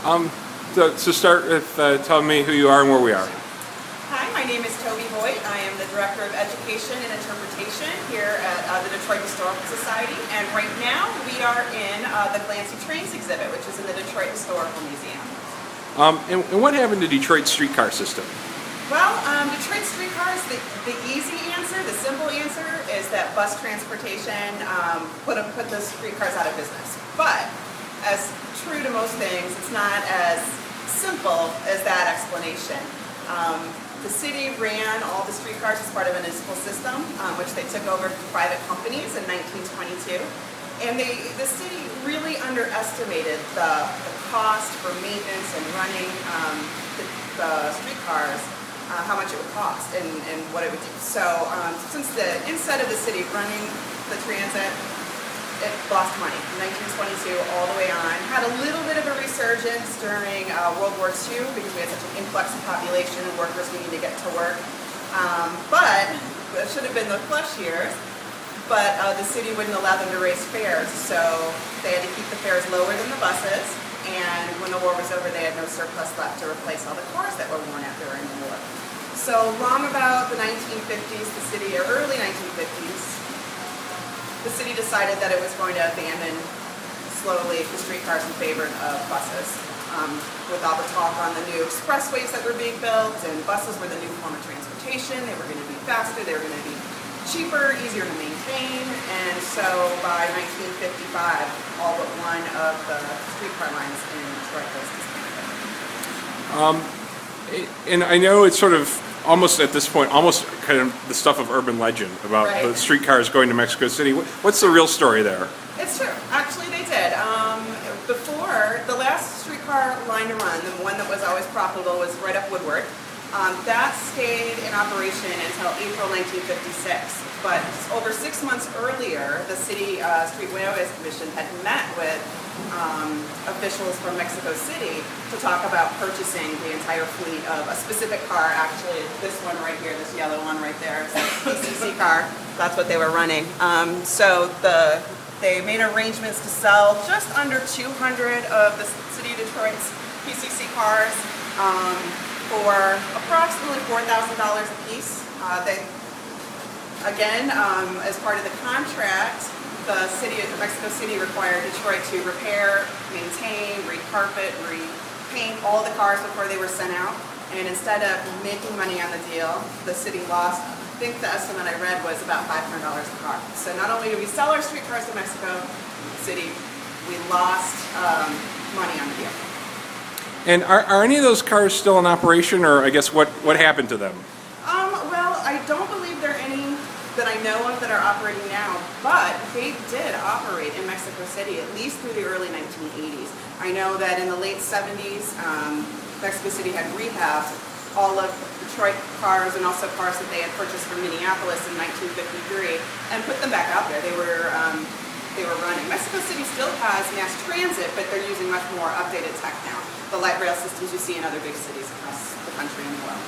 So start with telling me who you are and where we are. Hi, my name is Tobi Voigt. I am the Director of Education and Interpretation here at the Detroit Historical Society. And right now we are in the Glancy Trains exhibit, which is in the Detroit Historical Museum. And what happened to Detroit's streetcar system? Well, Detroit streetcars, the easy answer, the simple answer is that bus transportation put the streetcars out of business. But as true to most things, it's not as simple as that explanation. The city ran all the streetcars as part of a municipal system, which they took over from private companies in 1922. And the city really underestimated the cost for maintenance and running the streetcars, how much it would cost and what it would do. So since the instead of the city running the transit, it lost money in 1922 all the way on. Had a little bit of a resurgence during World War II because we had such an influx of population and workers needing to get to work. But it should have been the flush years. But the city wouldn't allow them to raise fares, so they had to keep the fares lower than the buses. And when the war was over, they had no surplus left to replace all the cars that were worn out during the war. So long about the 1950s, the city, or early 1950s, the city decided that it was going to abandon slowly the streetcars in favor of buses. With all the talk on the new expressways that were being built, and buses were the new form of transportation, they were going to be faster, they were going to be cheaper, easier to maintain, and so by 1955, all but one of the streetcar lines in Detroit was disbanded. And I know it's sort of almost at this point, almost kind of the stuff of urban legend about Right. the streetcars going to Mexico City. What's the real story there? It's true. Actually, they did. Before, the last streetcar line to run, the one that was always profitable, was right up Woodward. That stayed in operation until April 1956. But over 6 months earlier, the City Street Railways Commission had met with officials from Mexico City to talk about purchasing the entire fleet of a specific car. Actually, this one right here, this yellow one right there, is a PCC car. That's what they were running. They made arrangements to sell just under 200 of the City of Detroit's PCC cars for approximately $4,000 a piece. As part of the contract, the city of Mexico City required Detroit to repair, maintain, recarpet, repaint all the cars before they were sent out. And instead of making money on the deal, the city lost, I think the estimate I read was about $500 a car. So not only did we sell our streetcars to Mexico City, we lost money on the deal. And are any of those cars still in operation, or I guess what happened to them? Well, I don't believe there are any that I know of that are operating now, but they did operate in Mexico City at least through the early 1980s. I know that in the late 70s, Mexico City had rehabbed all of Detroit cars and also cars that they had purchased from Minneapolis in 1953 and put them back out there. They were running. Mexico City still has mass transit, but they're using much more updated tech now. The light rail systems you see in other big cities across the country and the world.